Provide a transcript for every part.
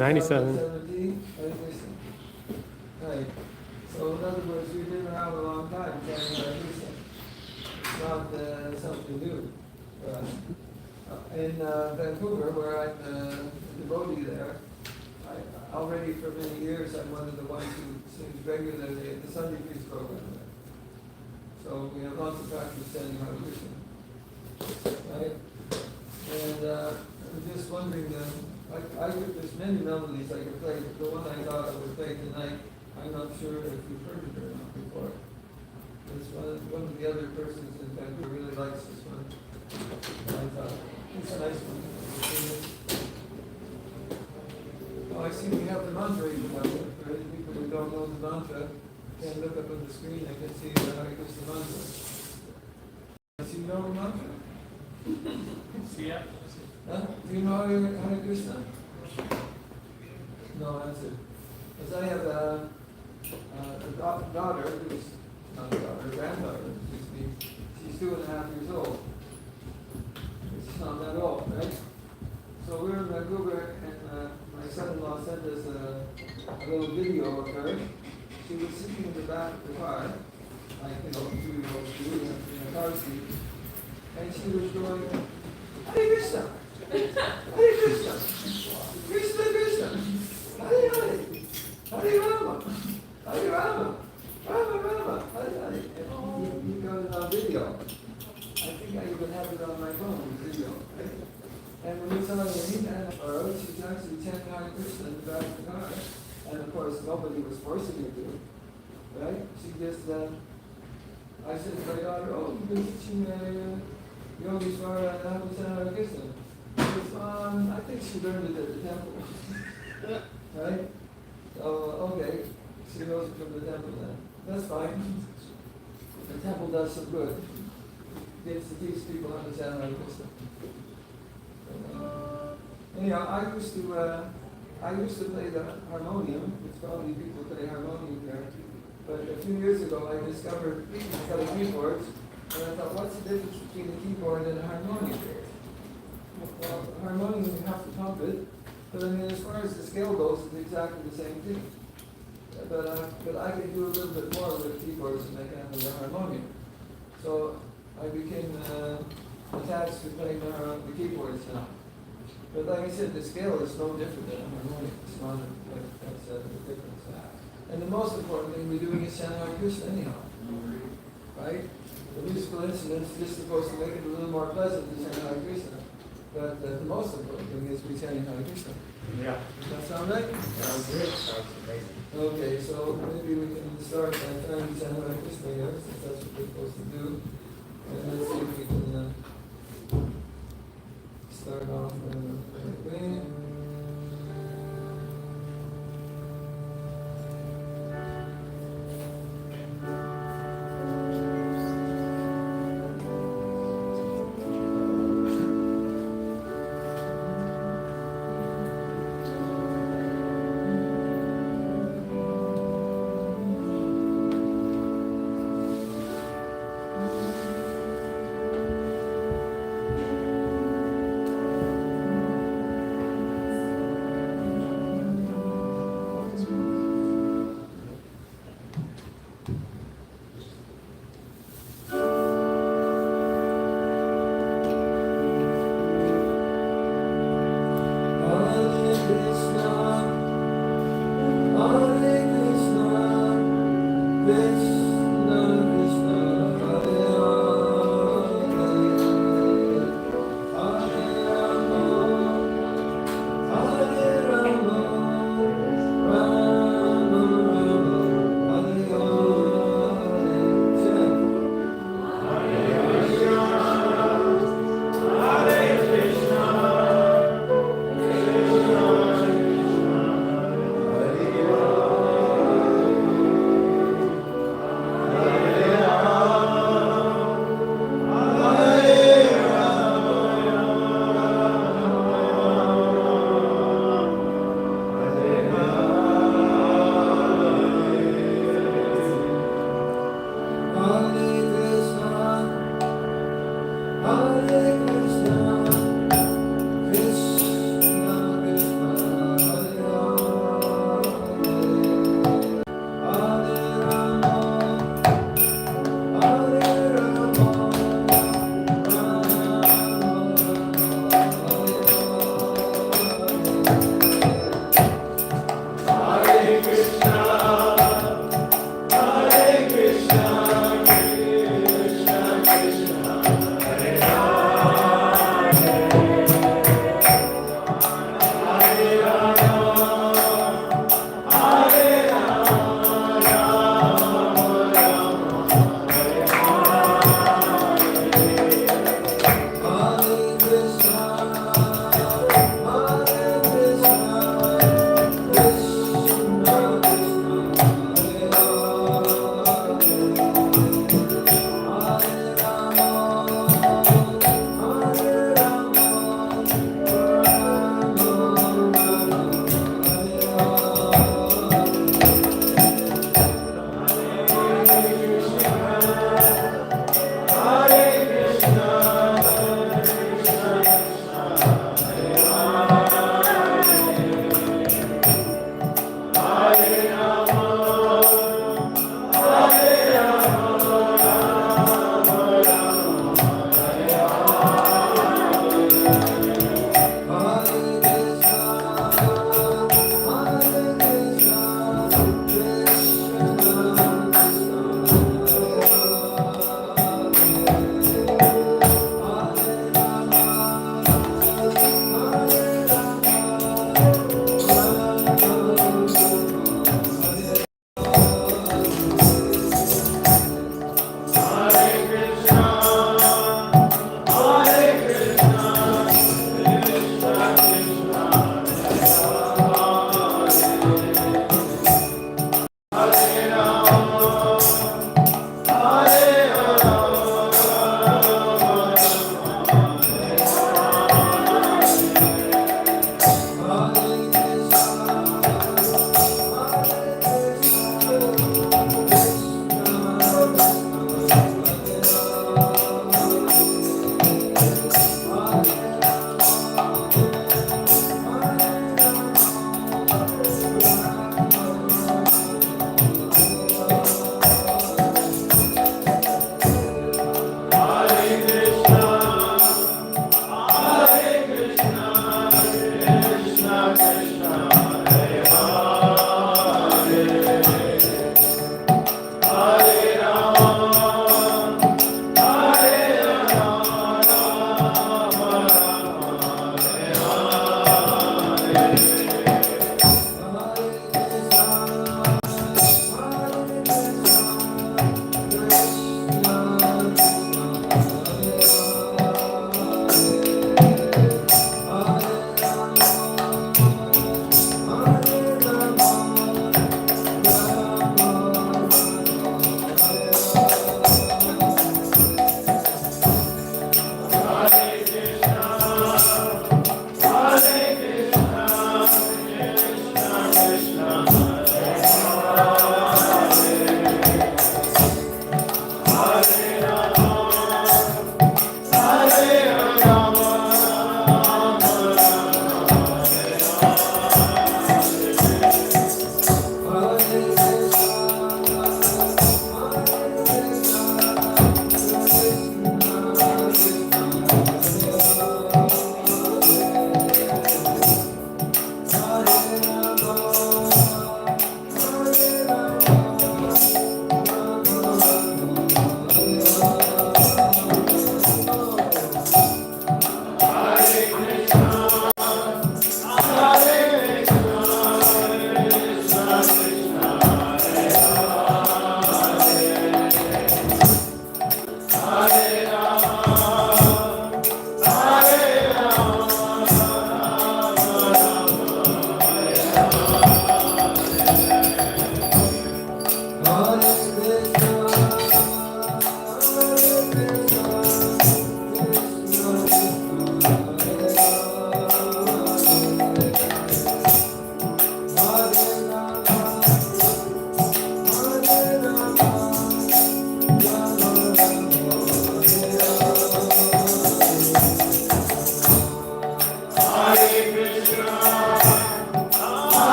97. 17? Right. So in other words, we've been around a long time. It's not something new for us. In Vancouver, where I'm a devotee there, already for many years I'm one of the ones who sings regularly at the Sunday Feast program there. So we have lots of practice standing Hare Krishna. Right? And I'm just wondering, there's many melodies I could play, but the one I thought I would play tonight, I'm not sure if you've heard it or not before. It's one of the other persons in Vancouver really likes this one. And I thought, it's a nice one. Oh, I see we have the mantra even up there. For any people who don't know the mantra, can look up on the screen, I can see the Hare Krishna mantra. Do you know the mantra? Yeah. Huh? Do you know Hare Krishna? No answer. Because I have a daughter who's not a daughter, a granddaughter, excuse me. She's 2.5 years old. It's not that old, right? So we're in Vancouver, and my son-in-law sent us a little video of her. She was sitting in the back of the car, like 2-year-olds do, in a car seat, and she was going, Hare Krishna, Hare Krishna, Krishna Krishna, Hare Hare, Hare Rama, Hare Rama, Rama Rama, Hare Hare. And you got it on video. I think I even have it on my phone, the video. Right? And when we saw Anita, she's actually chanting Hare Krishna in the back of the car. And of course, nobody was forcing her to, right? She just, I said to my daughter, oh, you've been teaching yogis for how to chant Hare Krishna. She goes, I think she learned it at the temple. Right? So, okay, she knows it from the temple then. That's fine. The temple does some good. Gets to teach people how to chant Hare Krishna. Anyhow, I used to play the harmonium. It's probably people play harmonium there. But a few years ago, I discovered a set of keyboards, and I thought, what's the difference between a keyboard and a harmonium? Well, a harmonium, you have to pump it, but I mean, as far as the scale goes, it's exactly the same thing. But I can do a little bit more with keyboards than I can with a harmonium. So I became attached to playing the keyboards now. But like I said, the scale is no different than a harmonium. It's not that's the difference. And the most important thing we're doing is chant Hare Krishna anyhow. Right? The musical instruments are just supposed to make it a little more pleasant to chant Hare Krishna. But the most important thing is we chanting Hare Krishna. Yeah. Does that sound right? Sounds good. Sounds amazing. Okay, so maybe we can start by trying to chant Hare Krishna here, since that's what we're supposed to do. And let's see if we can start off right away.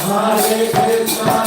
Krishna,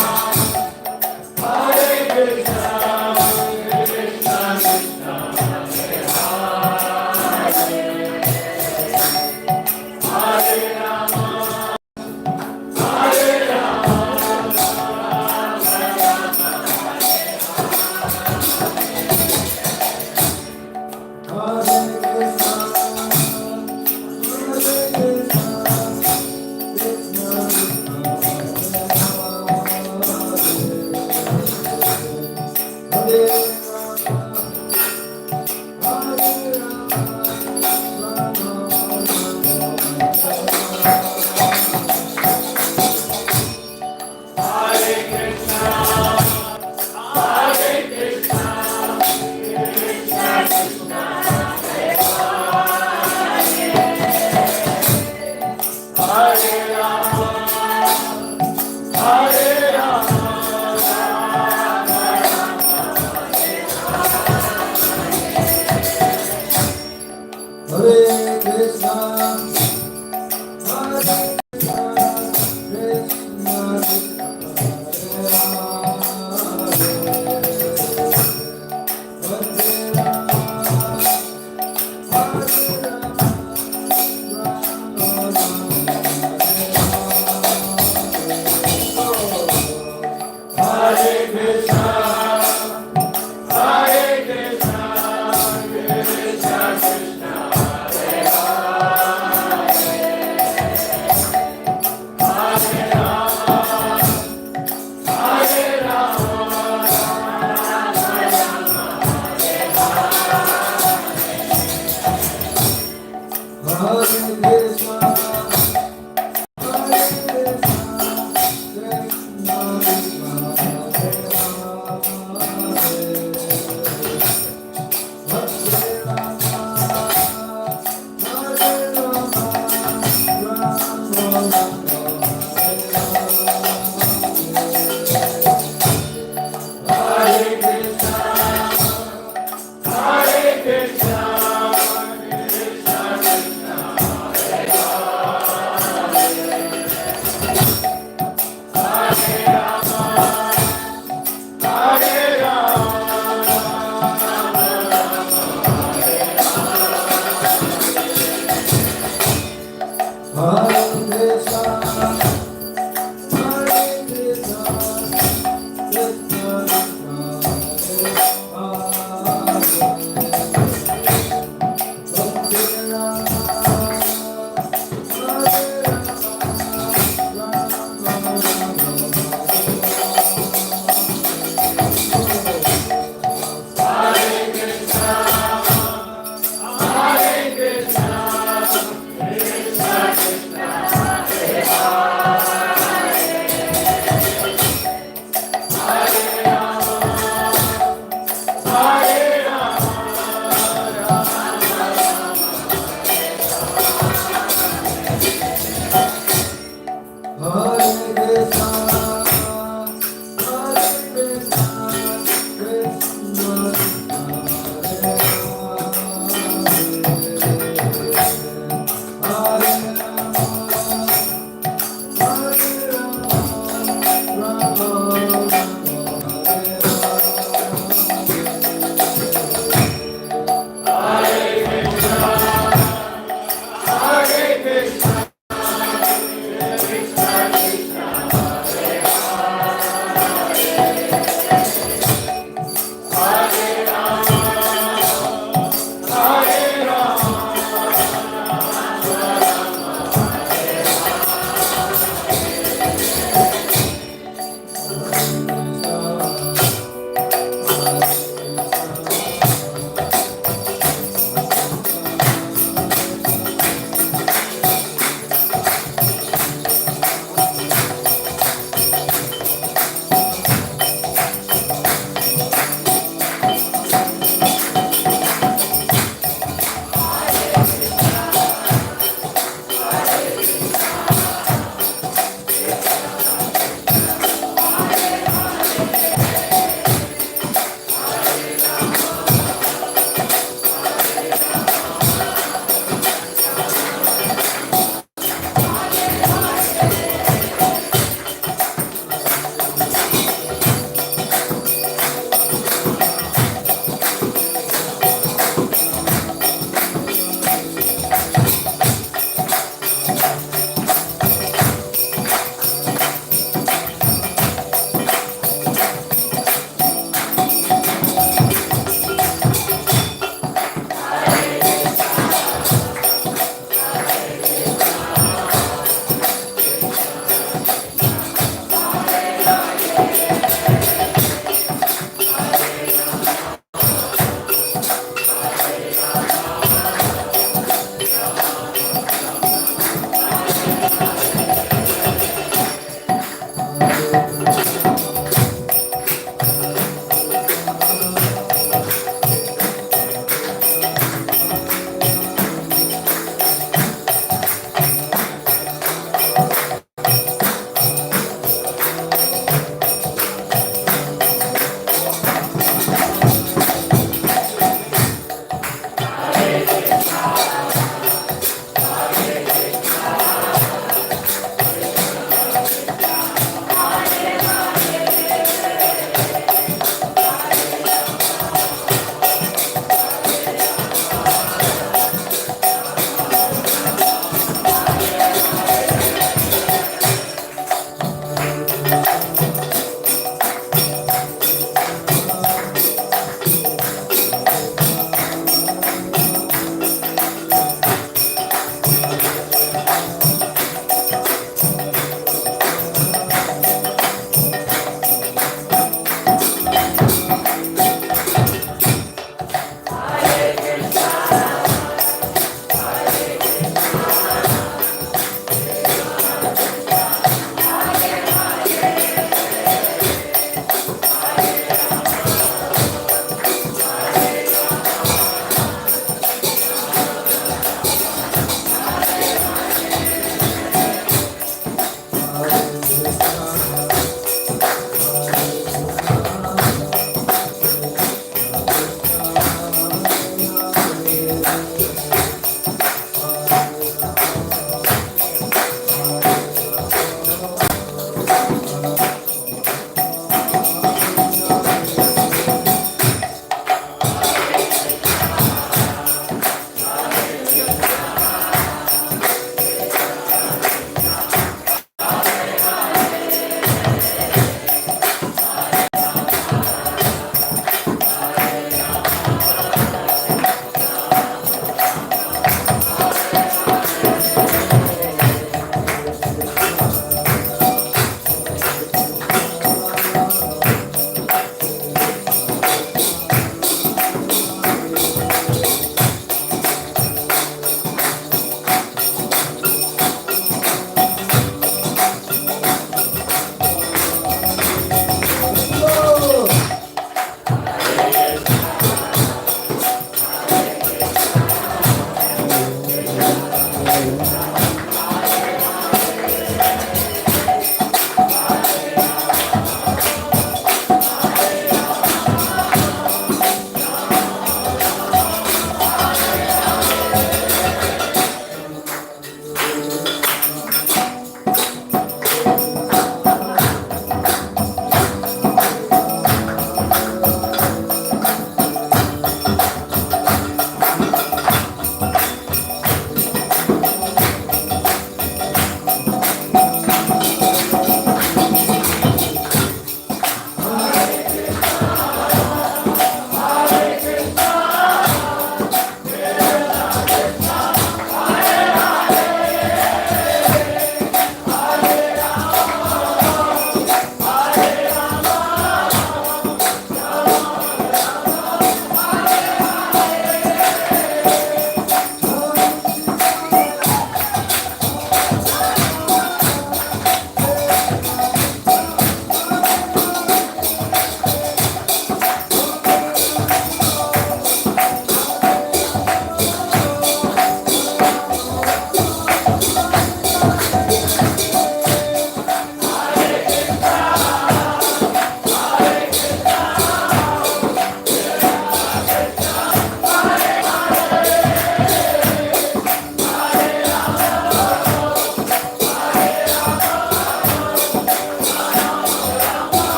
Hare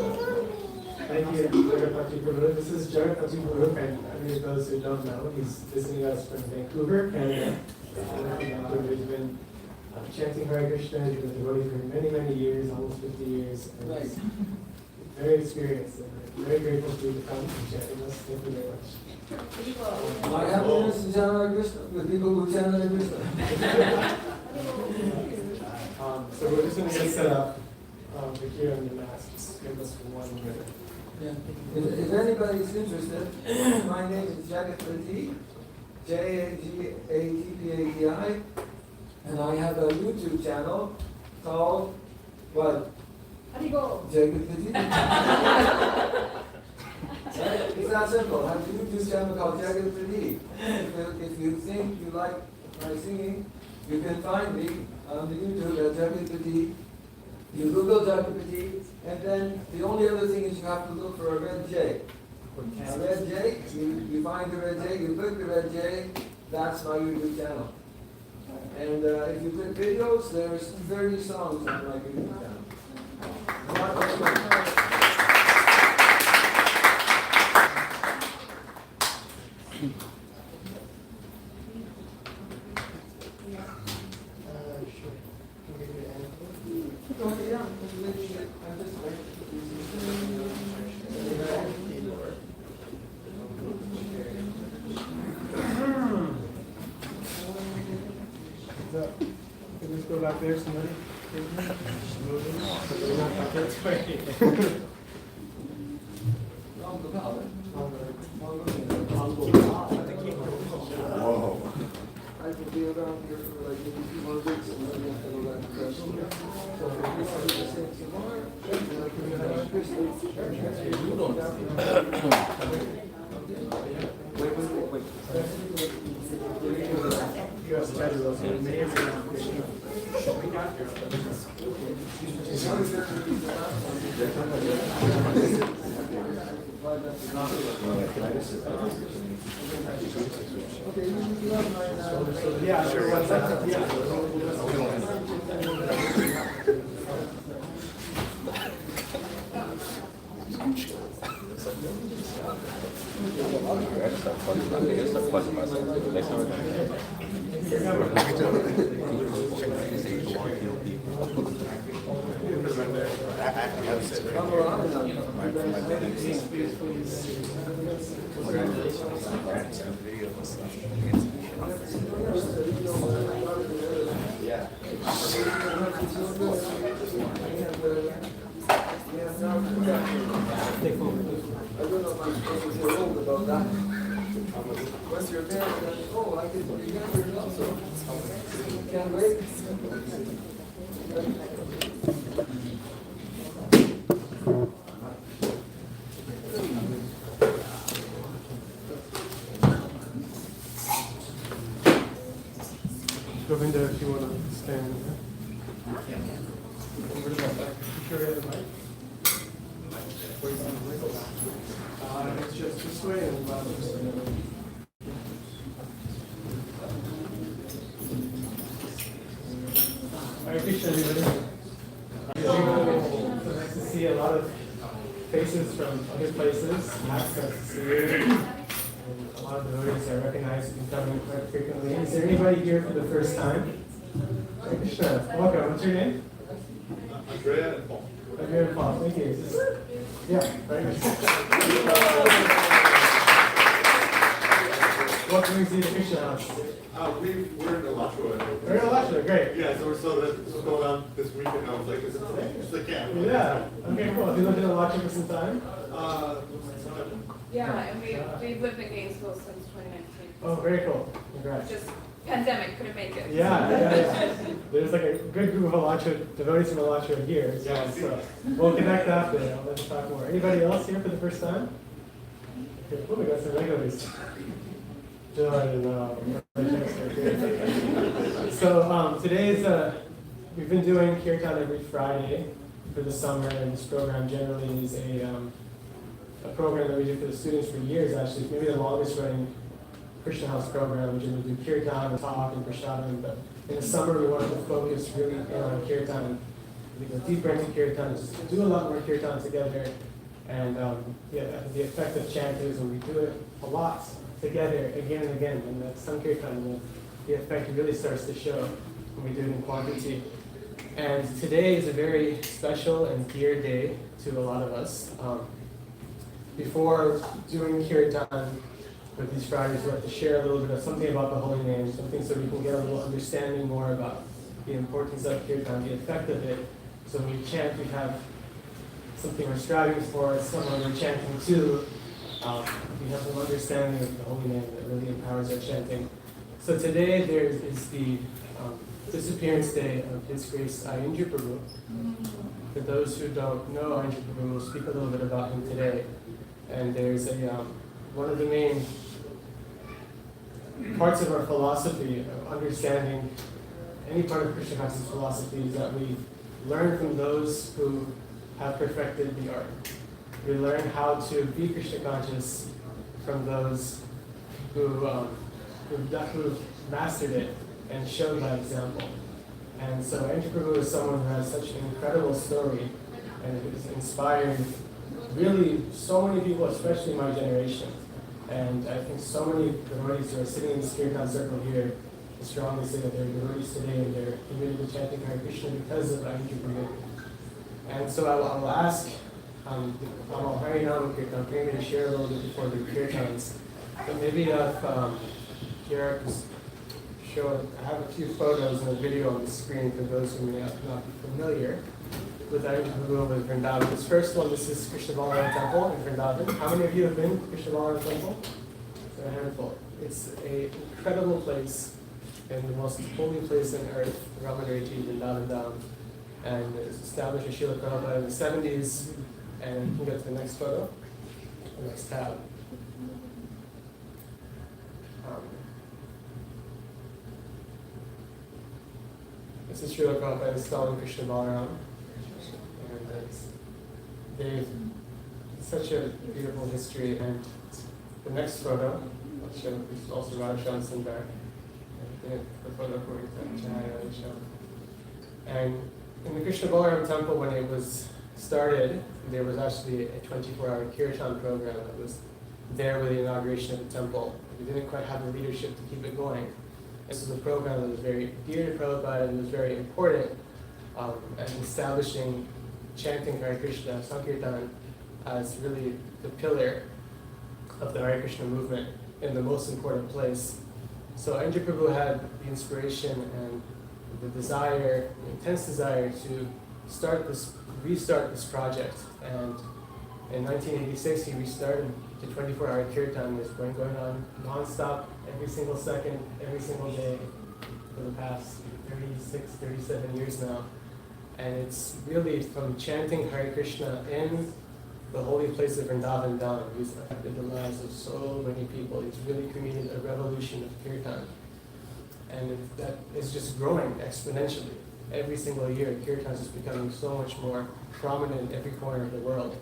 Thank you, Prabhu. This is Prabhu, and those who don't know, he's visiting us from Vancouver, Canada. He's been chanting Hare Krishna, he's been a devotee for many, many years, almost 50 years. And Right. he's very experienced, and very grateful for you to come and chant with us. Thank you very much. My happiness is Hare Krishna, with people who chant Hare Krishna. So we're just going to get set up for here on the mass. Just give us 1 minute. Yeah. If anybody's interested, my name is Jagatpati, Jagatpadi, and I have a YouTube channel called what? Jagatpati. It's that simple. I have a YouTube channel called Jagatpadi. If you think you like my singing, you can find me on the YouTube at Jagatpadi. You Google Disappearance, and then the only other thing is you have to look for a red J. A red J, you find the red J, you click the red J, that's my YouTube channel. And if you click videos, there's 30 songs on my YouTube channel. Can we just go back there, somebody? Whoa. I could be around here for like maybe 2 more weeks and then I have to go back to Gainesville. So if you want to sing some more, then I can have Krishna. Wait. You have schedules, so it may or may not be. Yeah, sure. What's that? I don't know if I'm supposed to feel old about that. Once you're there, you're like, oh, I can remember it also. Can't wait. Govinda, if you want to stand. Sure, you have the mic? It's just this way and about this way. Hare Krishna, everybody. So nice to see a lot of faces from other places. Nice to see you. And a lot of devotees I recognize who've been coming quite frequently. Is there anybody here for the first time? Hare Krishna, welcome. What's your name? Andrea and Paul. Andrea and Paul, thank you. Yeah, very good. What brings you to Krishna House? We're in Alachua. We're in Alachua, great. Yeah, so this was going on this weekend. I was like, is it today? It's the camp. Yeah, okay, cool. Have you lived in Alachua for some time? Yeah, and we've lived in Gainesville since 2019. Oh, very cool. Congrats. Just pandemic, couldn't make it. Yeah. There's like a good group of Alachua, devotees from Alachua here. So we'll connect after. Let's talk more. Anybody else here for the first time? Okay, cool, we got some regulars. So today's, we've been doing Kirtan every Friday for the summer, and this program generally is a program that we do for the students for years, actually. It's maybe the longest running Krishna House program. We generally do Kirtan and talk and Prashadam, but in the summer we wanted to focus really on Kirtan. we go deeper into kirtan, just do a lot more kirtan together. And the effect of chant is when we do it a lot together again and again, and that Sankirtan, the effect really starts to show when we do it in quantity. And today is a very special and dear day to a lot of us. Before doing kirtan with these Fridays, we have to share a little bit of something about the holy name, something so we can get a little understanding more about the importance of kirtan, the effect of it. So when we chant, we have something we're striving for, someone we're chanting to. We have some understanding of the holy name that really empowers our chanting. So today there is the Disappearance Day of His Grace Aindra Prabhu. For those who don't know Aindra Prabhu, we'll speak a little bit about him today. And there's one of the main parts of our philosophy of understanding any part of Krishna consciousness philosophy is that we learn from those who have perfected the art. We learn how to be Krishna conscious from those who've mastered it and shown by example. And so Aindra Prabhu is someone who has such an incredible story and who's inspired really so many people, especially my generation. And I think so many devotees who are sitting in this Kirtan circle here can strongly say that they're devotees today and they're committed to chanting Hare Krishna because of Aindra Prabhu. And so I will ask Amal Harinam Kirtan maybe to share a little bit before the Kirtans. But maybe if Kiara could show, I have a few photos and a video on the screen for those who may not be familiar with Aindra Prabhu with Vrindavan. This first one, this is Krishna Balaram Temple in Vrindavan. How many of you have been to Krishna Balaram Temple? A handful. It's an incredible place and the most holy place on earth, Ramanariti, Vrindavan Dham. And it was established by Srila Prabhupada in the 70s. And you can go to the next photo, the next tab. This is Srila Prabhupada installing Krishna Balaram. And they've such a beautiful history. And the next photo, I'll show, this is also Radha Johnson back. And the photo according to Chaya show. And in the Krishna Balaram temple, when it was started, there was actually a 24-hour kirtan program that was there with the inauguration of the temple. We didn't quite have the leadership to keep it going. This was a program that was very dear to Prabhupada and was very important in establishing chanting Hare Krishna, Sankirtan, as really the pillar of the Hare Krishna movement in the most important place. So Aindra Prabhu had the inspiration and the desire, the intense desire to restart this project. And in 1986, he restarted the 24-hour kirtan. It's been going on non-stop every single second, every single day for the past 36, 37 years now. And it's really from chanting Hare Krishna in the holy place of Vrindavan Dham. He's affected the lives of so many people. He's really created a revolution of kirtan. And that is just growing exponentially. Every single year, kirtan is just becoming so much more prominent in every corner of the world.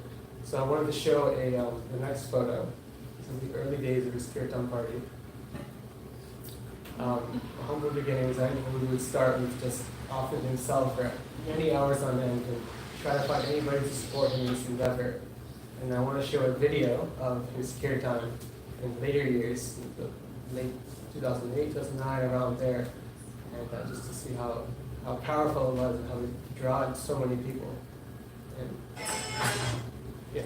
So I wanted to show the next photo. This is the early days of his kirtan party. Humble beginnings. I knew we would start with just offering himself for many hours on end and try to find anybody to support him in this endeavor. And I want to show a video of his kirtan in later years, the late 2008, 2009, around there, and just to see how powerful it was and how it drew so many people. And yeah,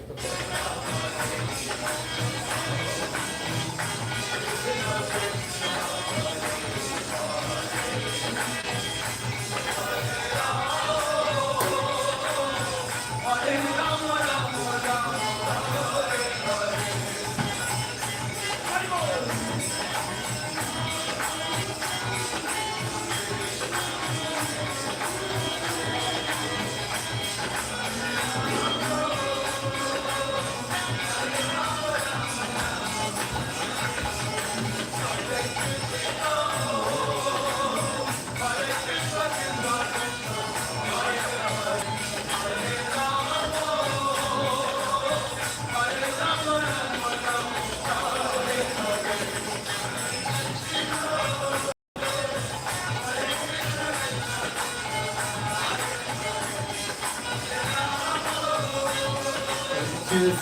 to this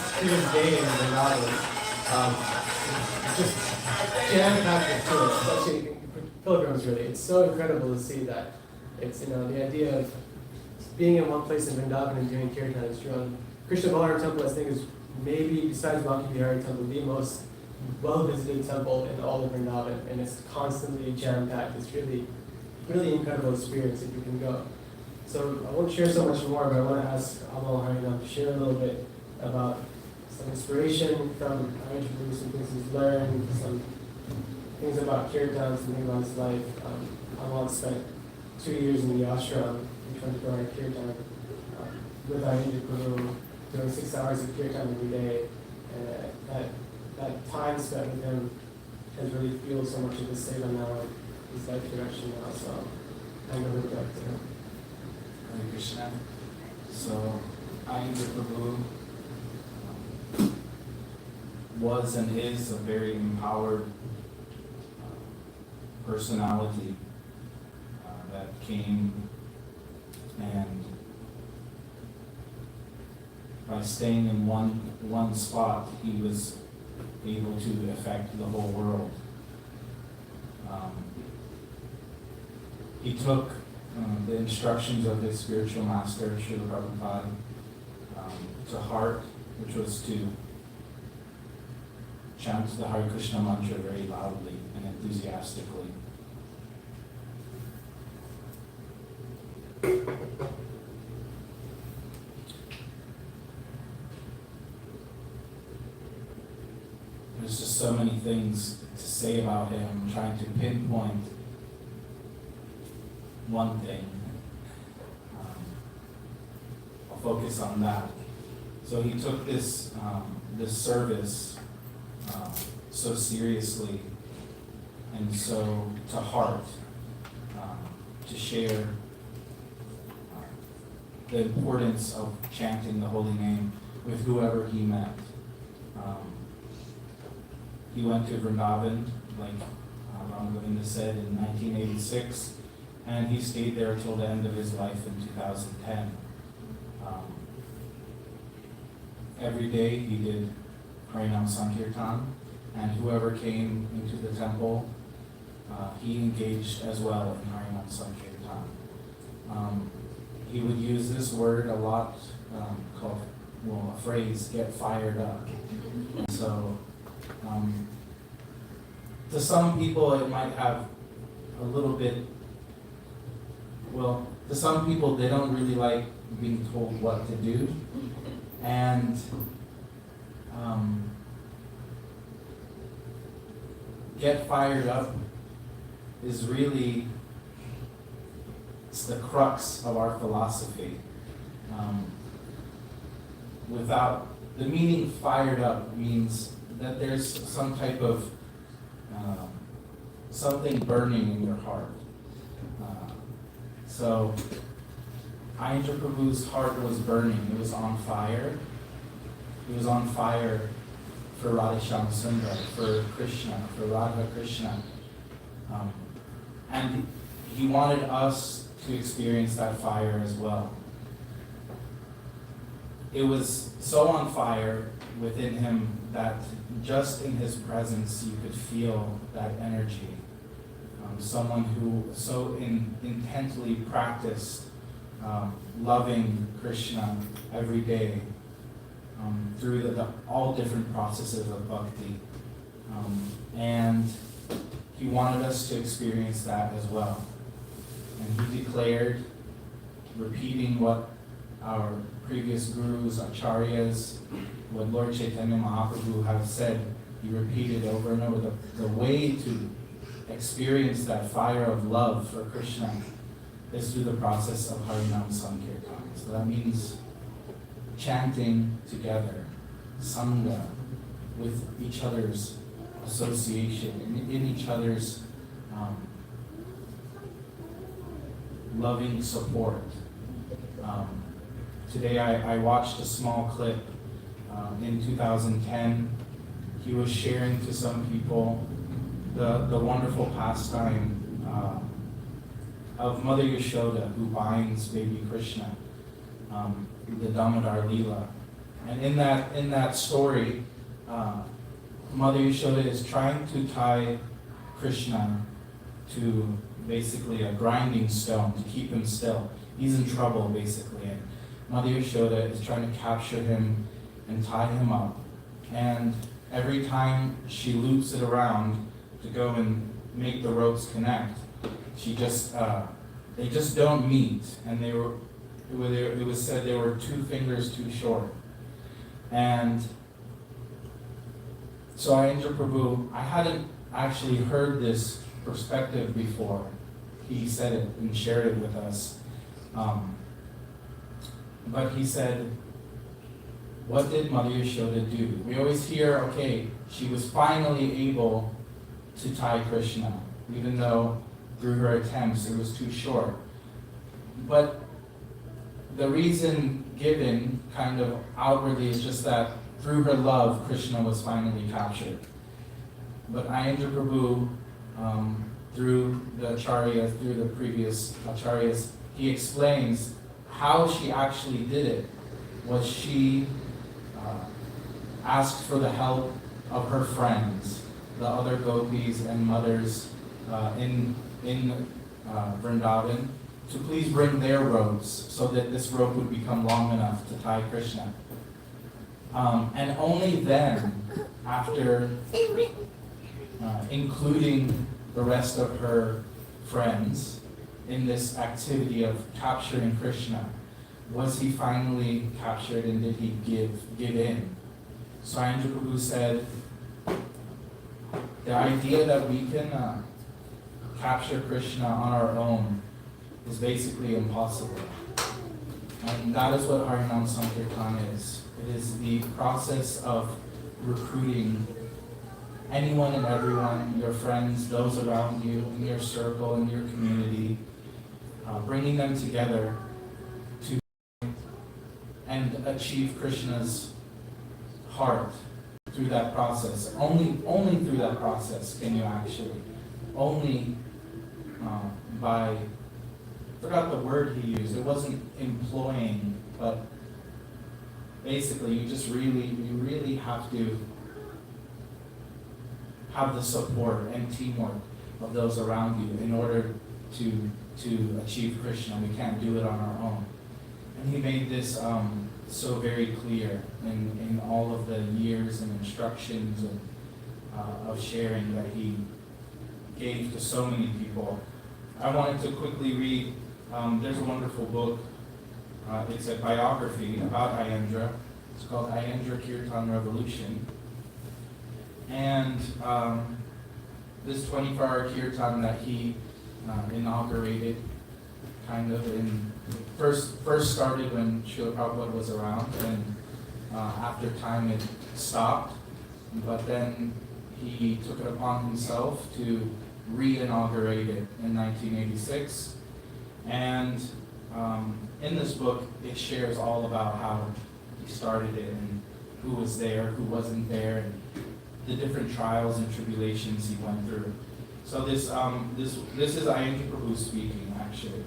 day in Vrindavan, just jam-packed with tourists, especially pilgrims really. It's so incredible to see that. It's, the idea of being in one place in Vrindavan and doing kirtan is true. Krishna Balaram Temple, I think, is maybe, besides Banki Bihari Temple, the most well-visited temple in all of Vrindavan, and it's constantly jam-packed. It's really, really incredible experience if you can go. So I won't share so much more, but I want to ask Amal Harinam to share a little bit about some inspiration from Aindra, some things he's learned, some things about kirtan, some things about his life. Amal spent 2 years in the ashram in 24-hour kirtan with Aindra Prabhu, doing 6 hours of kirtan every day, and that time spent with him has really fueled so much of his seva now, and his life direction now. So I'm going to look up to him. Hare Krishna. So, Aindra Prabhu was and is a very empowered personality that came, and by staying in one spot, he was able to affect the whole world. He took the instructions of his spiritual master, Srila Prabhupada, to heart, which was to chant the Hare Krishna mantra very loudly and enthusiastically. There's just so many things to say about him. I'm trying to pinpoint one thing. I'll focus on that. So he took this service so seriously and so to heart, to share the importance of chanting the holy name with whoever he met. He went to Vrindavan, like Ram Govinda said, in 1986, and he stayed there till the end of his life in 2010. Every day he did Harinam Sankirtan, and whoever came into the temple, he engaged as well in Harinam Sankirtan. He would use this word a lot, called, a phrase, get fired up. So, to some people it might have a little bit, to some people they don't really like being told what to do. And get fired up is really, it's the crux of our philosophy. Without, the meaning fired up means that there's some type of something burning in your heart. So Aindra Prabhu's heart was burning, it was on fire. It was on fire for Radhesham Sundar, for Krishna, for Radha Krishna. And he wanted us to experience that fire as well. It was so on fire within him that just in his presence you could feel that energy. Someone who so intently practiced loving Krishna every day through the all different processes of bhakti. And he wanted us to experience that as well. And he declared, repeating what our previous gurus, acharyas, what Lord Chaitanya Mahaprabhu have said, he repeated over and over, the way to experience that fire of love for Krishna is through the process of Harinam Sankirtan. So that means chanting together, sangha, with each other's association, in each other's loving support. Today I watched a small clip in 2010. He was sharing to some people the wonderful pastime of Mother Yashoda, who binds baby Krishna, the Damodar Leela. And in that story, Mother Yashoda is trying to tie Krishna to basically a grinding stone to keep him still. He's in trouble, basically. And Mother Yashoda is trying to capture him and tie him up. And every time she loops it around to go and make the ropes connect, they just don't meet. And it was said they were 2 fingers too short. And so Aindra Prabhu, I hadn't actually heard this perspective before. He said it and shared it with us. But he said, what did Mother Yashoda do? We always hear, okay, she was finally able to tie Krishna, even though through her attempts it was too short. But the reason given kind of outwardly is just that through her love, Krishna was finally captured. But Aindra Prabhu, through the acharyas, through the previous acharyas, he explains how she actually did it. Was she asked for the help of her friends, the other gopis and mothers in Vrindavan, to please bring their ropes so that this rope would become long enough to tie Krishna. And only then, after including the rest of her friends in this activity of capturing Krishna, was he finally captured and did he give in? So Aindra Prabhu said, the idea that we can capture Krishna on our own is basically impossible. And that is what Harinam Sankirtan is. It is the process of recruiting anyone and everyone, your friends, those around you, in your circle, in your community, bringing them together to and achieve Krishna's heart through that process. Only through that process can you actually, only by, I forgot the word he used, it wasn't employing, but basically you really have to have the support and teamwork of those around you in order to achieve Krishna. We can't do it on our own. And he made this so very clear in all of the years and instructions of sharing that he gave to so many people. I wanted to quickly read, there's a wonderful book, it's a biography about Aindra. It's called Aindra Kirtan Revolution. And this 24-hour kirtan that he inaugurated kind of first started when Srila Prabhupada was around, and after time it stopped, but then he took it upon himself to re-inaugurate it in 1986. And in this book it shares all about how he started it and who was there, who wasn't there, and the different trials and tribulations he went through. So this is Aindra Prabhu speaking, actually.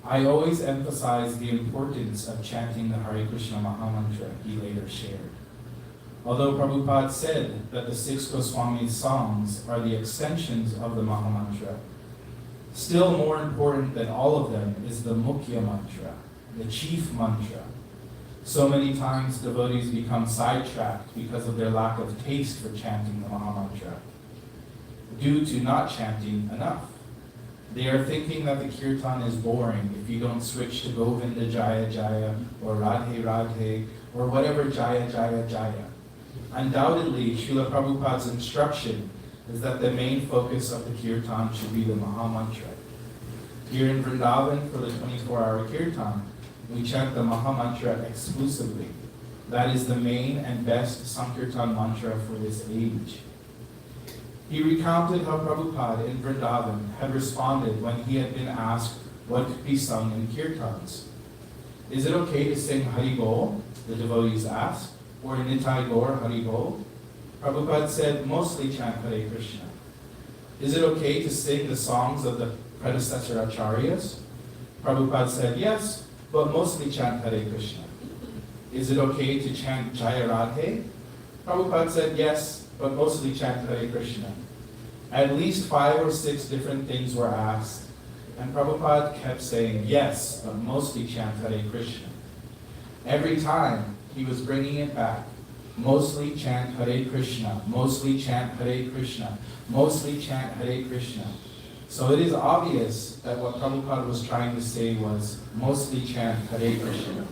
I always emphasize the importance of chanting the Hare Krishna Mahamantra, he later shared. Although Prabhupada said that the 6 Goswamis' songs are the extensions of the Mahamantra, still more important than all of them is the Mukhya Mantra, the chief mantra. So many times devotees become sidetracked because of their lack of taste for chanting the Mahamantra, due to not chanting enough. They are thinking that the kirtan is boring if you don't switch to Govinda Jaya Jaya or Radhe Radhe or whatever Jaya Jaya Jaya. Undoubtedly, Srila Prabhupada's instruction is that the main focus of the kirtan should be the Mahamantra. Here in Vrindavan, for the 24-hour kirtan, we chant the Mahamantra exclusively. That is the main and best Sankirtan mantra for this age. He recounted how Prabhupada in Vrindavan had responded when he had been asked what could be sung in kirtans. Is it okay to sing Hari Bol? The devotees asked. Or Nitai Gaur Hari Bol? Prabhupada said, mostly chant Hare Krishna. Is it okay to sing the songs of the predecessor acharyas? Prabhupada said, yes, but mostly chant Hare Krishna. is it okay to chant Jaya Radhe? Prabhupada said yes, but mostly chant Hare Krishna. At least 5 or 6 different things were asked, and Prabhupada kept saying yes, but mostly chant Hare Krishna. Every time he was bringing it back, mostly chant Hare Krishna, mostly chant Hare Krishna, mostly chant Hare Krishna. So it is obvious that what Prabhupada was trying to say was mostly chant Hare Krishna.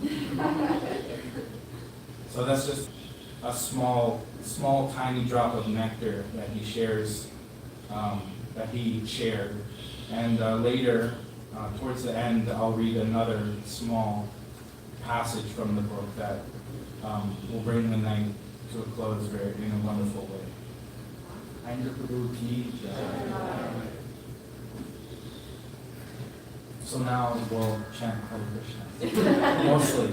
So that's just a small, tiny drop of nectar that he shares, that he shared. And later, towards the end, I'll read another small passage from the book that will bring the night to a close in a wonderful way. Aindra Prabhu ki jai. So now we'll chant Hare Krishna. Mostly.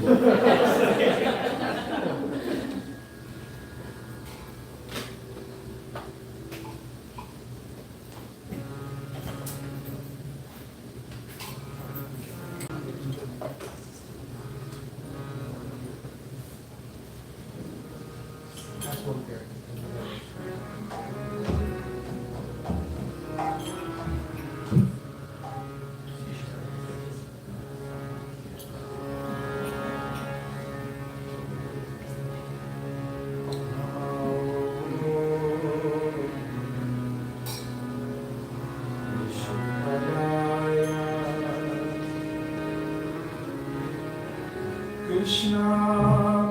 Krishna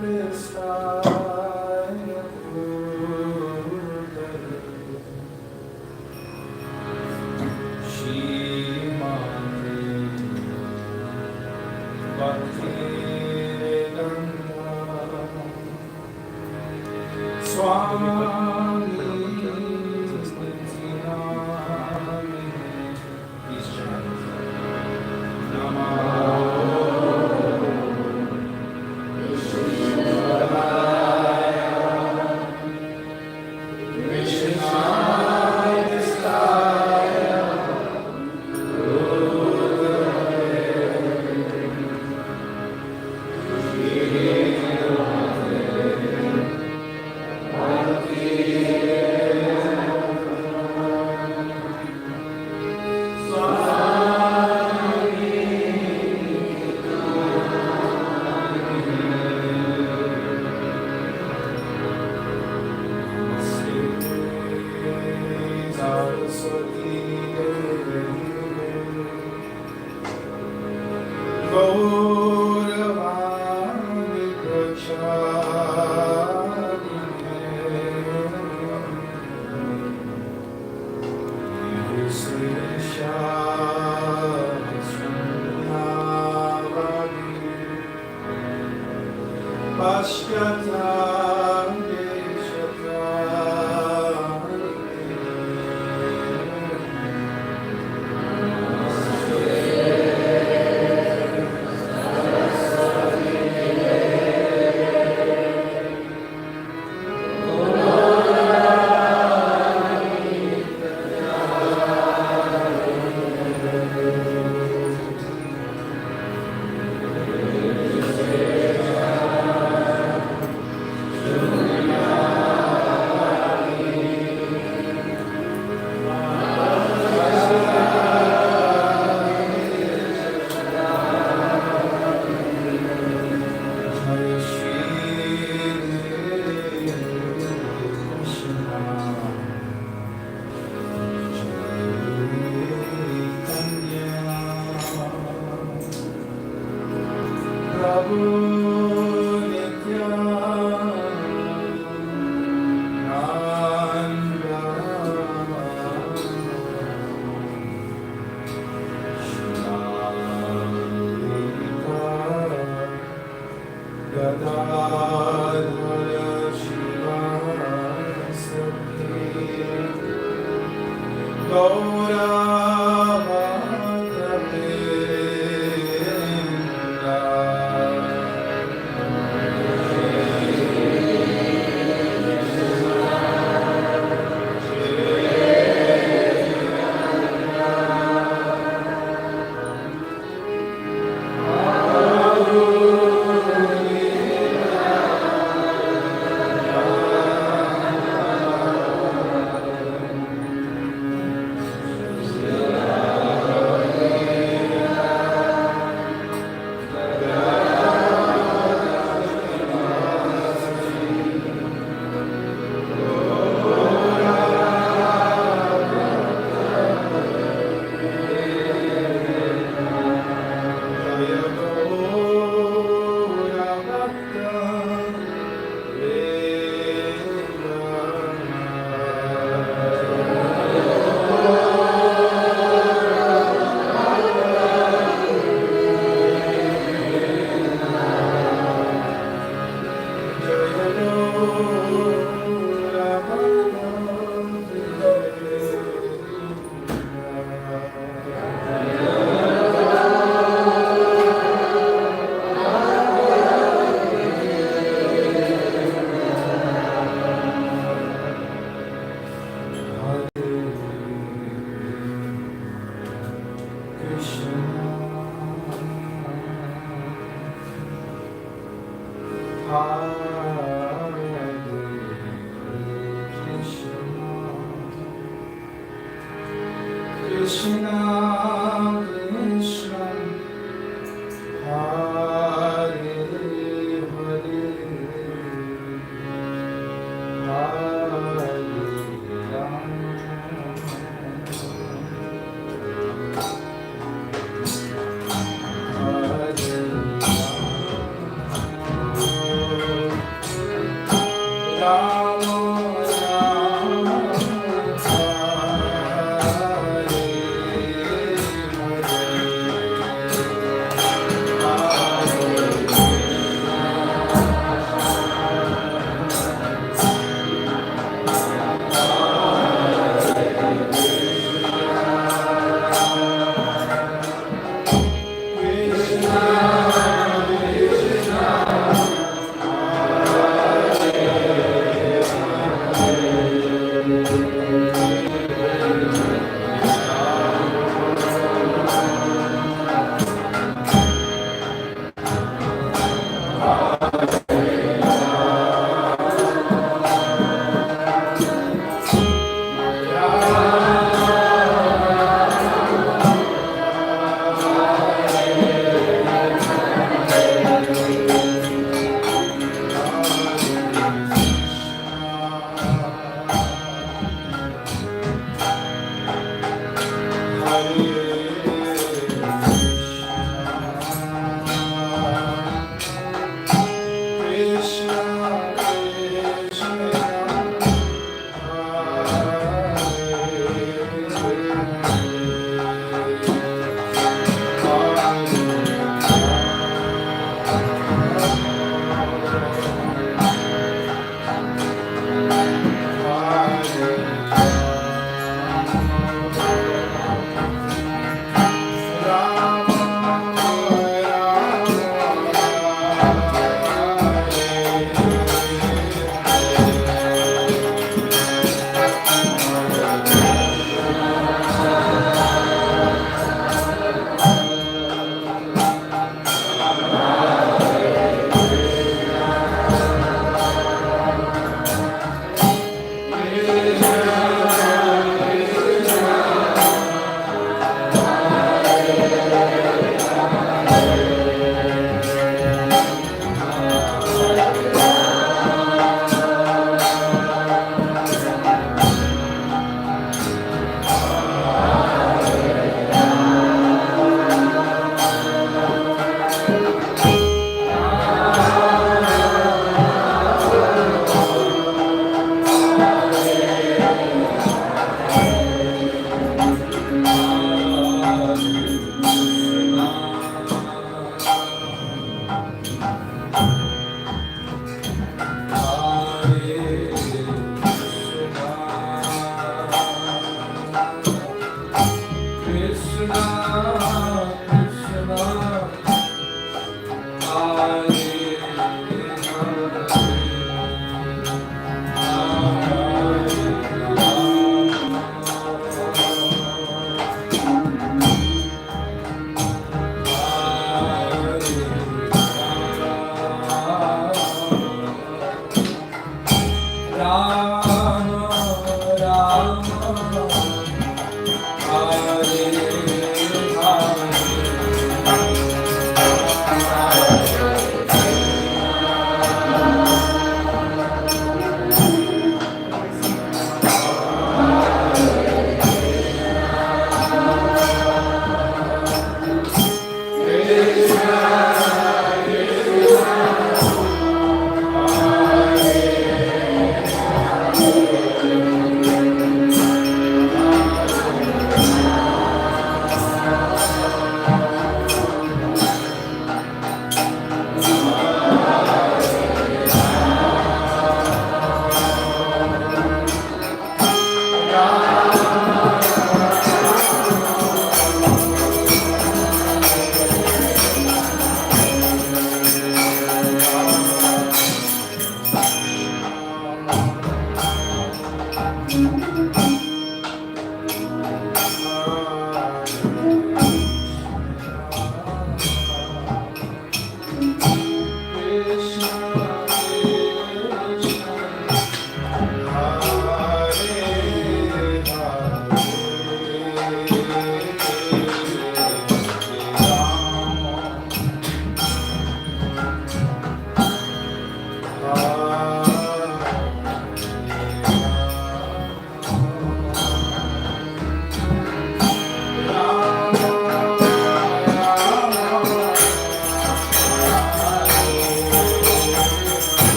Prestaya Bhutale Shrimati Bhakti Vedanta Swami Nityanami. Please chant. Namah Krishna, Krishna, Hare Hare, Hare Rama, Rama, Hare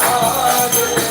Hare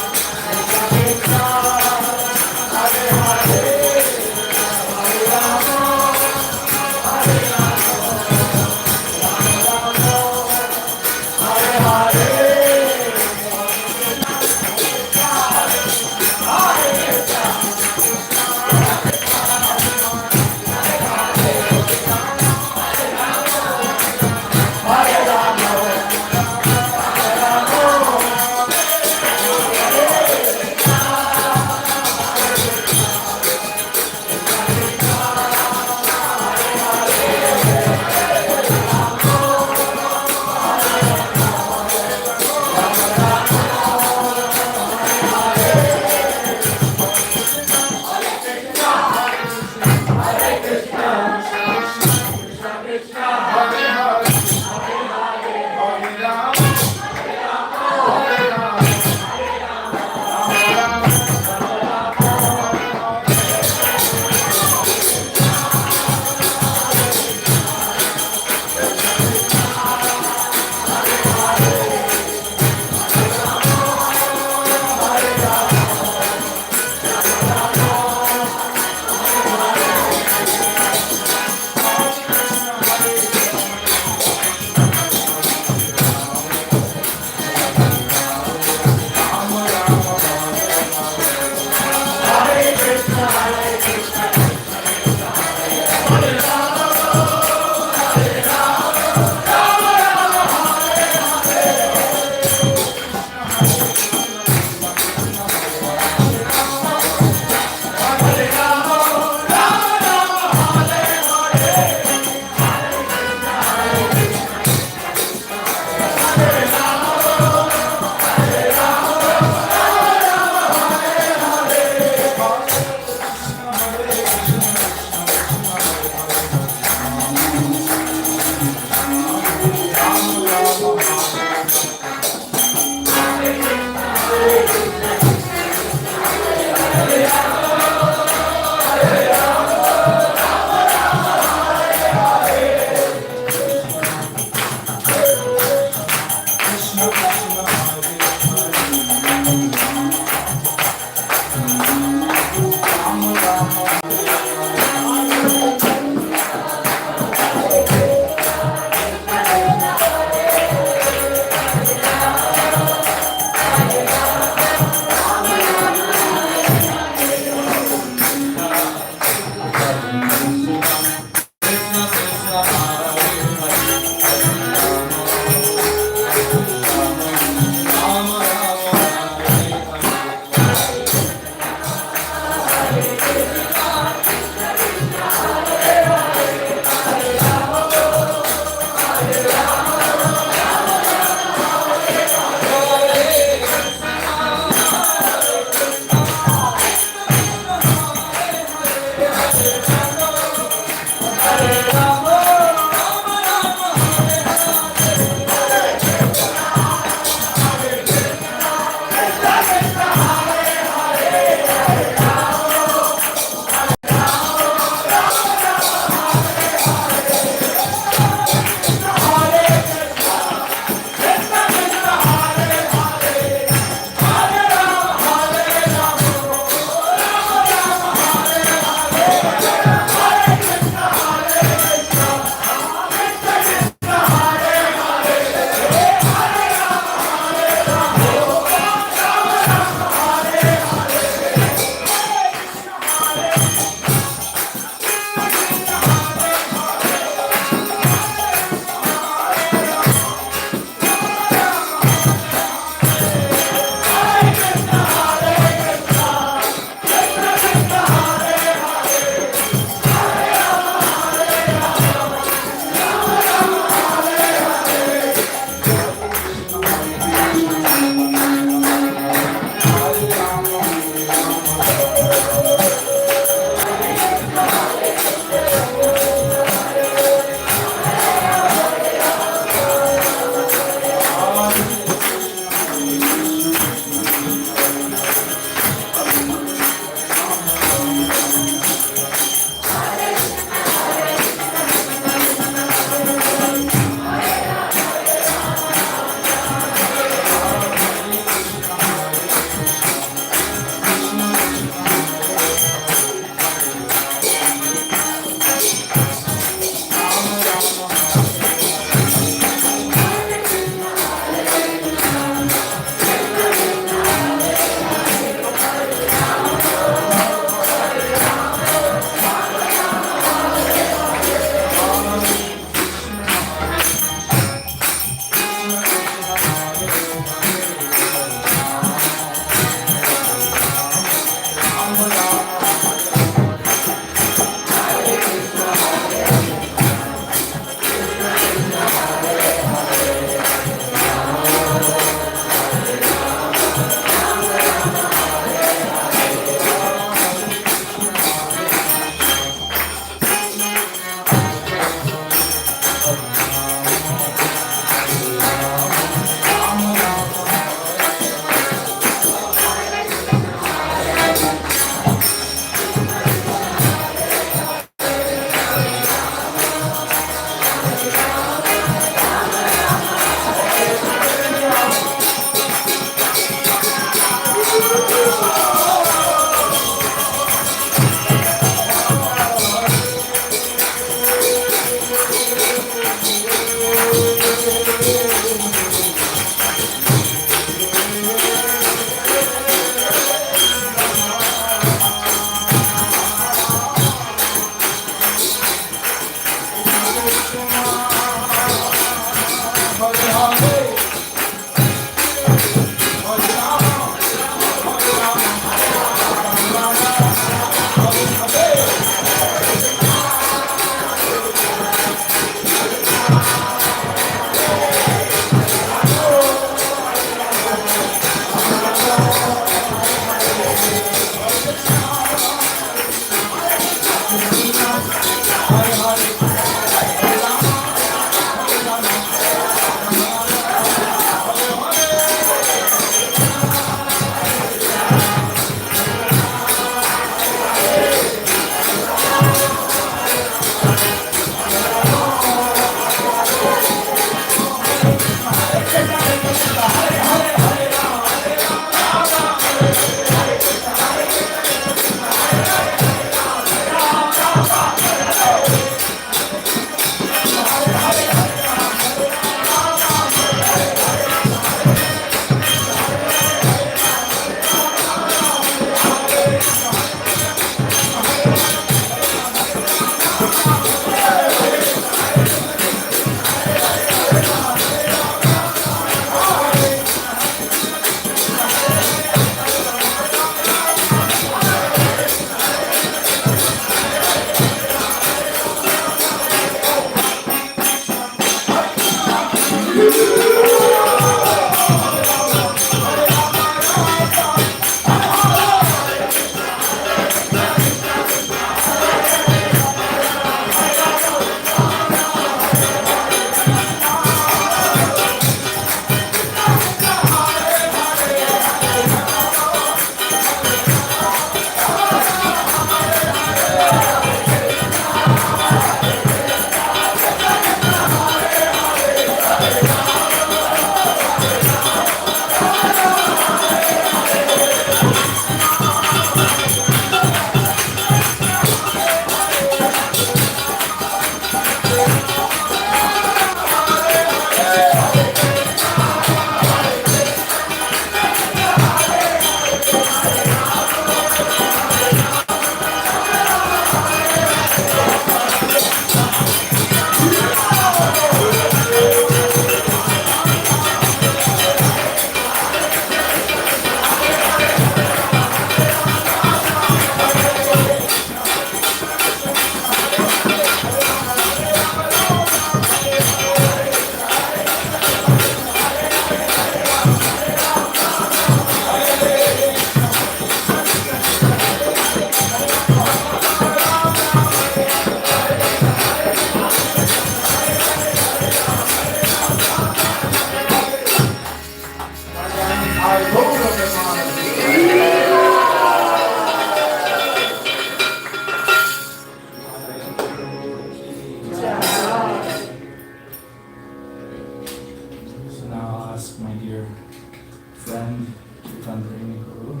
friend, Kirtan Guru,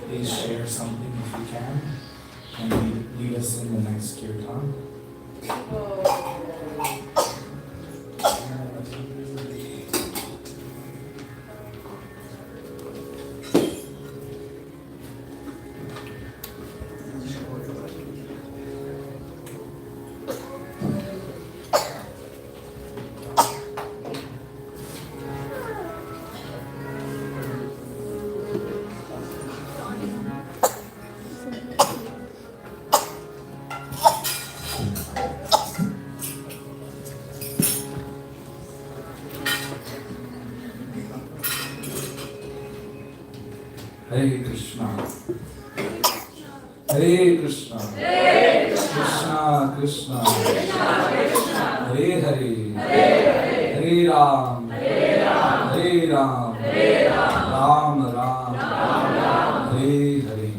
please share something if you can, and lead us in the next Kirtan. Hare Krishna. Hare Krishna. Krishna Krishna. Hare Hare. Hare Ram. Hare Ram. Ram Ram. Hare Hare.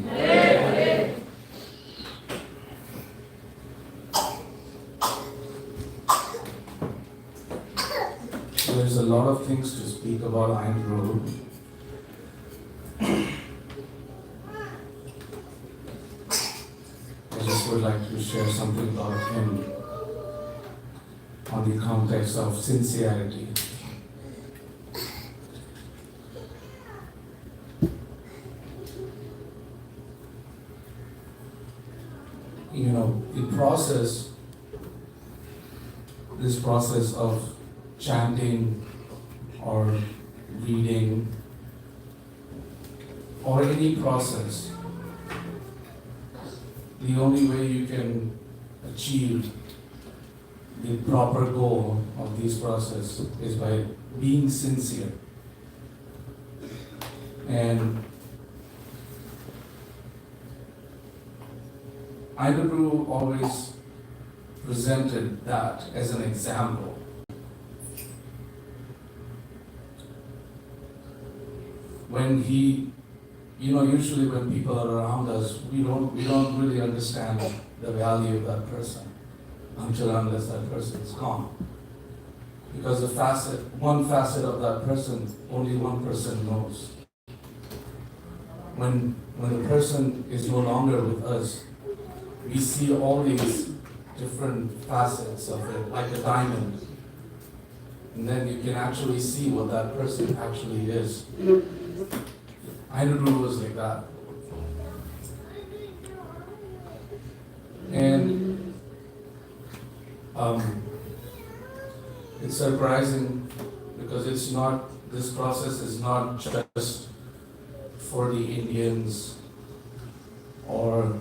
There's a lot of things to speak about Aindra. I would like to share something about him on the context of sincerity. You know, this process of chanting or reading or any process, the only way you can achieve the proper goal of this process is by being sincere. And Aindra always presented that as an example. When he, usually when people are around us, we don't really understand the value of that person until unless that person is gone. Because one facet of that person, only one person knows. When the person is no longer with us, we see all these different facets of it, like a diamond. And then you can actually see what that person actually is. Aindra was like that. And it's surprising because this process is not just for the Indians or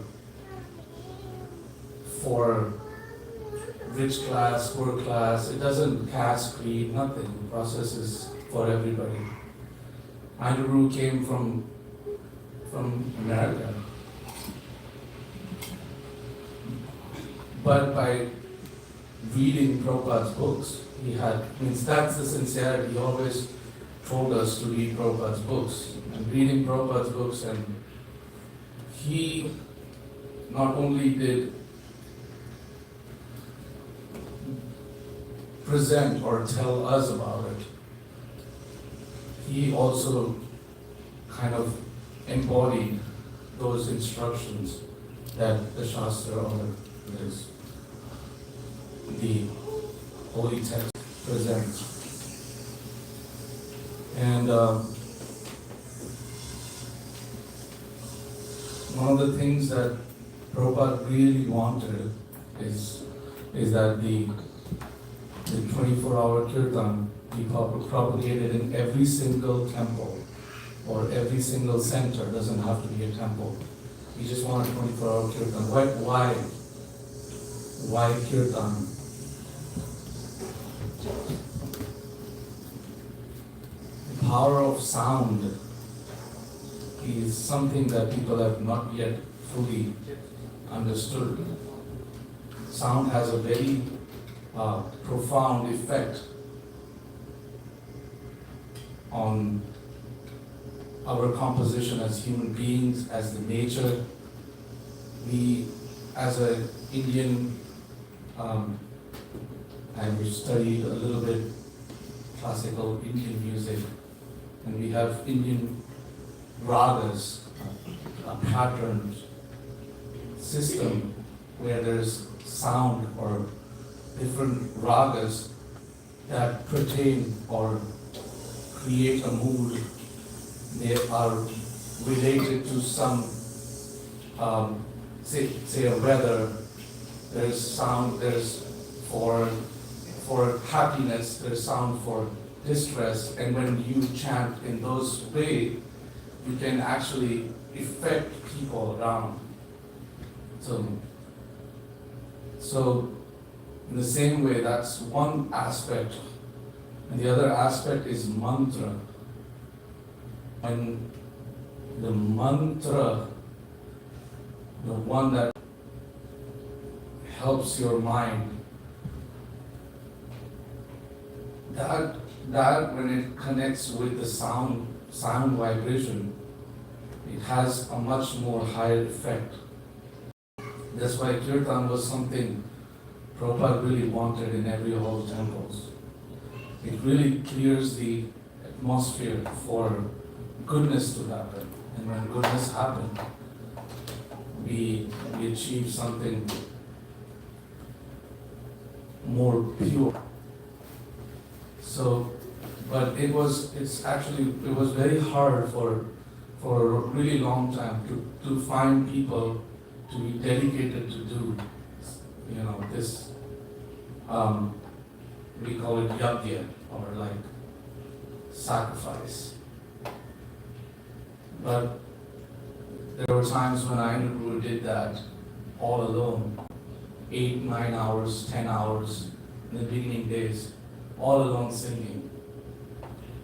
for rich class, poor class. It doesn't caste, creed, nothing. The process is for everybody. Aindra came from America. But by reading Prabhupada's books, that's the sincerity. He always told us to read Prabhupada's books. And reading Prabhupada's books, and he not only did present or tell us about it, he also kind of embodied those instructions that the Shastra or the Holy Text presents. And one of the things that Prabhupada really wanted is that the 24-hour kirtan be propagated in every single temple or every single center. Doesn't have to be a temple. We just want a 24-hour kirtan. Why kirtan? The power of sound is something that people have not yet fully understood. Sound has a very profound effect on our composition as human beings, as the nature. We, as an Indian, I studied a little bit classical Indian music, and we have Indian ragas, a patterned system where there's sound or different ragas that pertain or create a mood. They are related to some, say a weather. There's sound, there's for happiness, there's sound for distress, and when you chant in those ways, you can actually affect people around. So in the same way, that's one aspect. And the other aspect is mantra. And the mantra, the one that helps your mind, that when it connects with the sound vibration, it has a much more higher effect. That's why kirtan was something Prabhupada really wanted in every of all temples. It really clears the atmosphere for goodness to happen. And when goodness happens, we achieve something more pure. So, but it was very hard for a really long time to find people to be dedicated to do, this, we call it yajna, or like sacrifice. But there were times when Aindra did that all alone, 8, 9 hours, 10 hours in the beginning days, all alone singing,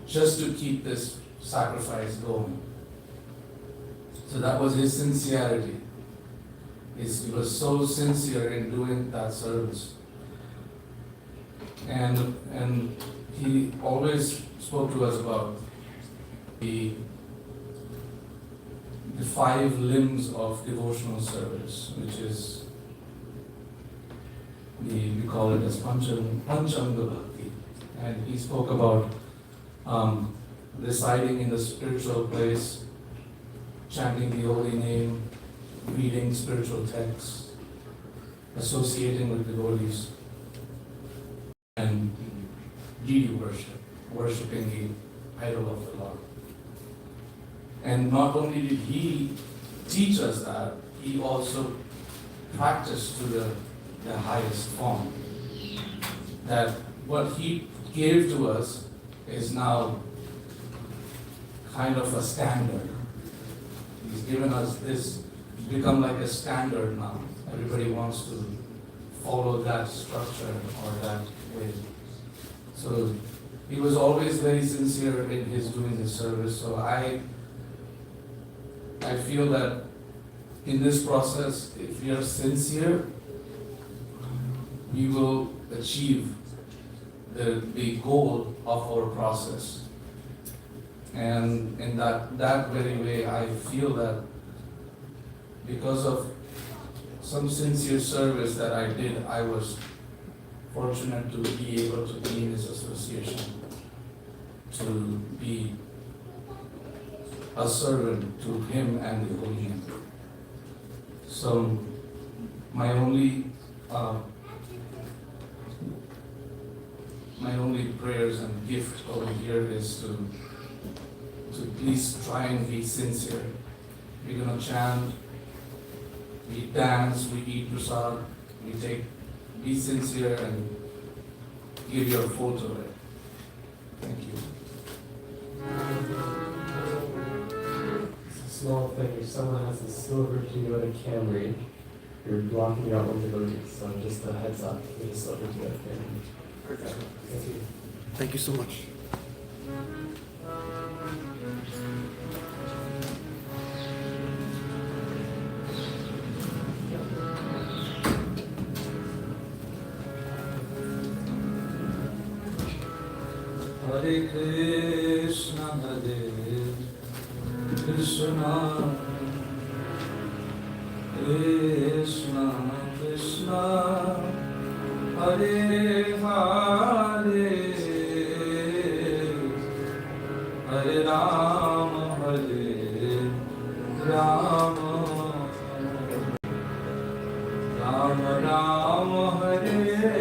just to keep this sacrifice going. So that was his sincerity. He was so sincere in doing that service. And he always spoke to us about the 5 limbs of devotional service, which is we call it as Panchanga Bhakti. And he spoke about residing in the spiritual place, chanting the holy name, reading spiritual texts, associating with devotees, and deity worship, worshipping the idol of the Lord. And not only did he teach us that, he also practiced to the highest form. That what he gave to us is now kind of a standard. He's given us this, become like a standard now. Everybody wants to follow that structure or that way. So he was always very sincere in his doing his service. So I feel that in this process, if we are sincere, we will achieve the goal of our process. And in that very way, I feel that because of some sincere service that I did, I was fortunate to be able to be in this association, to be a servant to him and the Holy Name. So my only prayers and gift over here is to please try and be sincere. We're gonna chant, we dance, we eat prasad, be sincere and give your full to it. Thank you. It's a small thing. If someone has a silver Toyota Camry, you're blocking out one devotee. So just a heads up, with a silver Toyota Camry. Thank you. Thank you so much. Hare Krishna, Krishna, Krishna, Krishna, Hare Hare, Hare Rama, Hare Rama, Rama Rama, Hare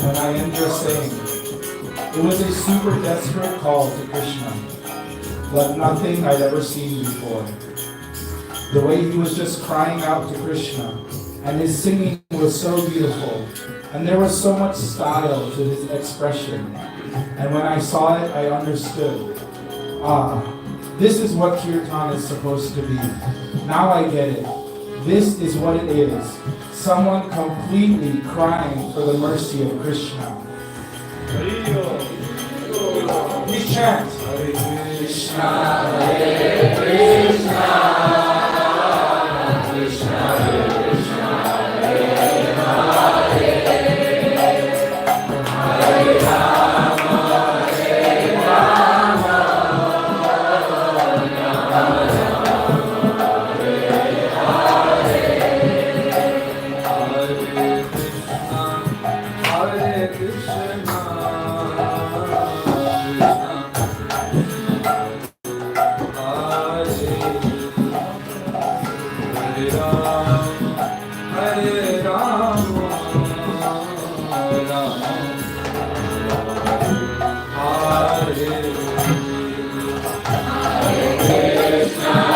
When Aindra sang, it was a super desperate call to Krishna, like nothing I'd ever seen before. The way he was just crying out to Krishna, and his singing was so beautiful, and there was so much style to his expression. And when I saw it, I understood. This is what kirtan is supposed to be. Now I get it. This is what it is. Someone completely crying for the mercy of Krishna. Please chant. Hare Krishna, Hare Krishna, Krishna Krishna, Hare Hare, Hare Rama, Hare Rama, Rama Rama, Hare Hare Krishna,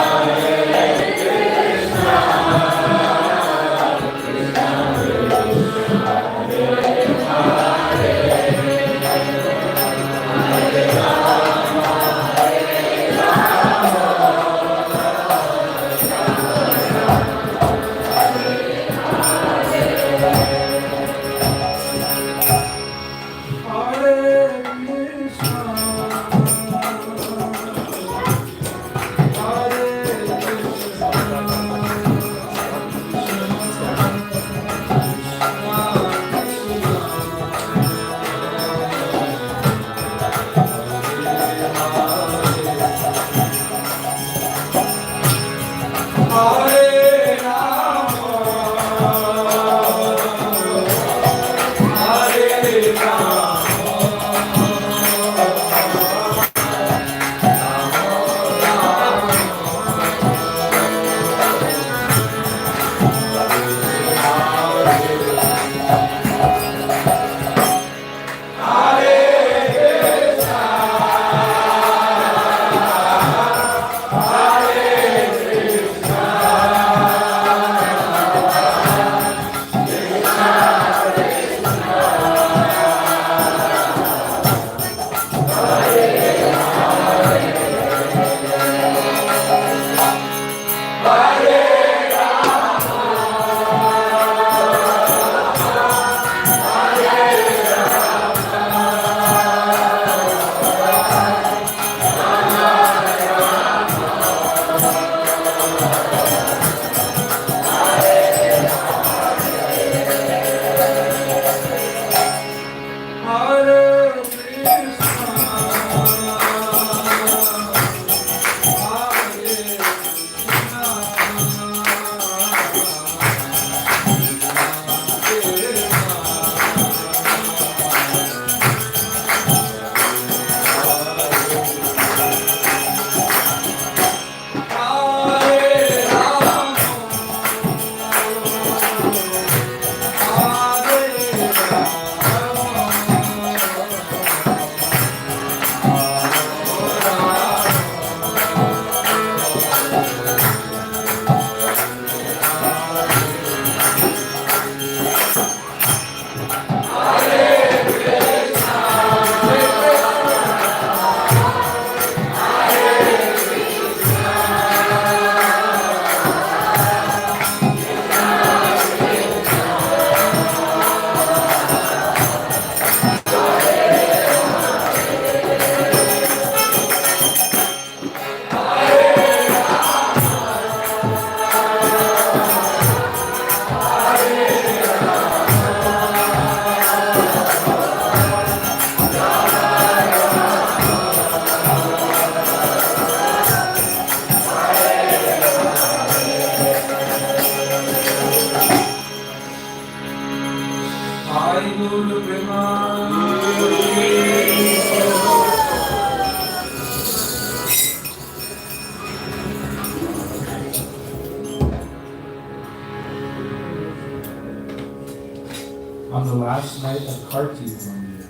Karti one year.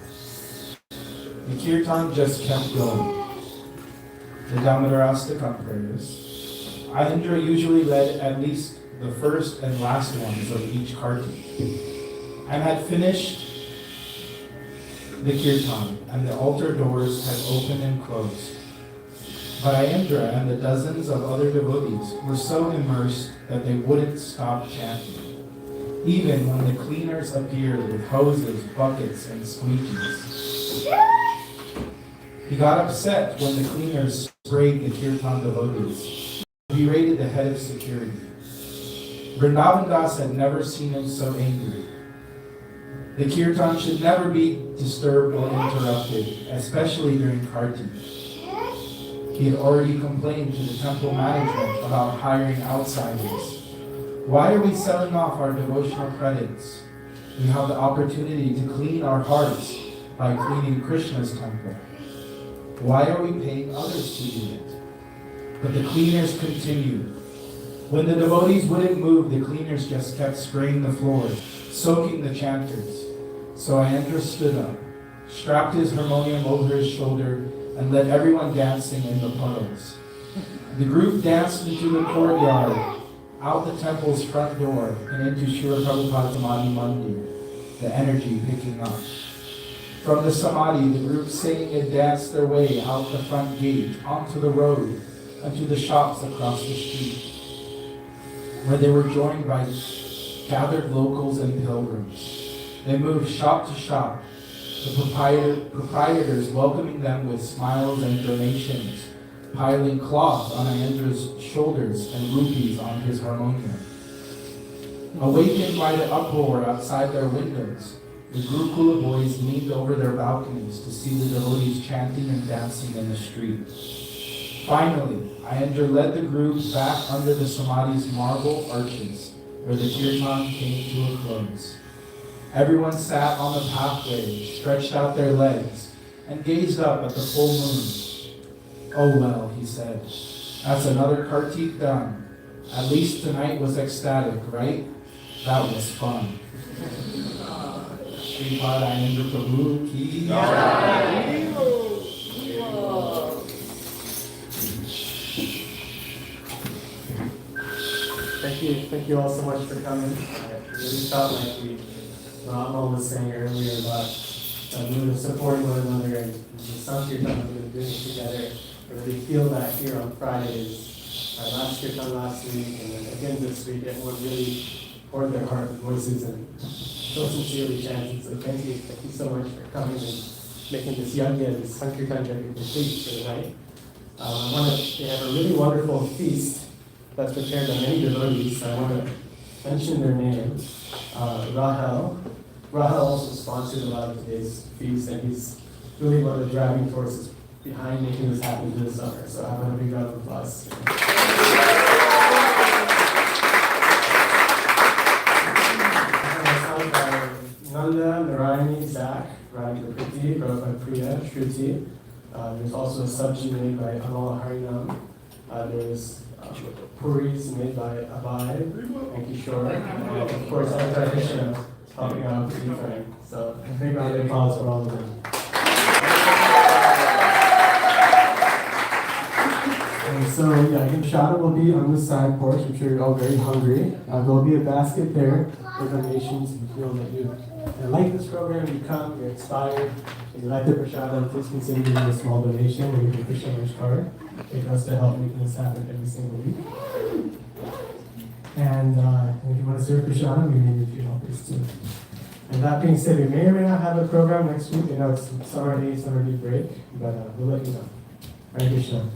The kirtan just kept going. The Damodarasta prayers. Aindra usually led at least the first and last ones of each Karti, and had finished the kirtan, and the altar doors had opened and closed. But Aindra and the dozens of other devotees were so immersed that they wouldn't stop chanting, even when the cleaners appeared with hoses, buckets, and squeakies. He got upset when the cleaners sprayed the kirtan devotees. He berated the head of security. Vrindavan Das had never seen him so angry. The kirtan should never be disturbed or interrupted, especially during Karti. He had already complained to the temple management about hiring outsiders. Why are we selling off our devotional credits? We have the opportunity to clean our hearts by cleaning Krishna's temple. Why are we paying others to do it? But the cleaners continued. When the devotees wouldn't move, the cleaners just kept spraying the floors, soaking the chanters. So Aindra stood up, strapped his harmonium over his shoulder, and led everyone dancing in the puddles. The group danced into the courtyard, out the temple's front door, and into Srila Prabhupada's Samadhi Mandir, the energy picking up. From the Samadhi, the group sang and danced their way out the front gate, onto the road, and to the shops across the street, where they were joined by gathered locals and pilgrims. They moved shop to shop, the proprietors welcoming them with smiles and donations, piling cloth on Aindra's shoulders and rupees on his harmonium. Awakened by the uproar outside their windows, the Gurukula boys leaned over their balconies to see the devotees chanting and dancing in the street. Finally, Aindra led the group back under the Samadhi's marble arches, where the kirtan came to a close. Everyone sat on the pathway, stretched out their legs, and gazed up at the full moon. Oh well, he said, that's another Kartik done. At least tonight was ecstatic, right? That was fun. Sripad Aindra Prabhu ki Jai. Thank you all so much for coming. I really felt like Ramal was saying earlier about we were supporting one another and the Sankirtan we were doing together. I really feel that here on Fridays. Last Kirtan last week and then again this week, everyone really poured their heart and voices and so sincerely chanted. So thank you so much for coming and making this yajna, this Sankirtan yajna complete for the night. They have a really wonderful feast that's prepared by many devotees. I want to mention their names. Rahel also sponsored a lot of today's feast, and he's really one of the driving forces behind making this happen this summer. So I want a big round of applause. Nanda, Narayani, Zach, Radhika Priti, Prabhupada Priya, Shruti. There's also a sabji made by Amal Harinam. There's puris made by Abhay and Kishore. And of course, Aindra Krishna helping out with the Frank. So big round of applause for all of them. And so Shada will be on the side porch. I'm sure you're all very hungry. There'll be a basket there for donations. If you feel that you like this program, you come, you're inspired, and you like the prashadam, please consider giving a small donation. We'll give you a Krishna's card. Take us to help making this happen every single week. And if you want to serve prashadam, we need a few helpers too. And that being said, we may or may not have a program next week. I know it's summer day break, but we'll let you know. Hare Krishna.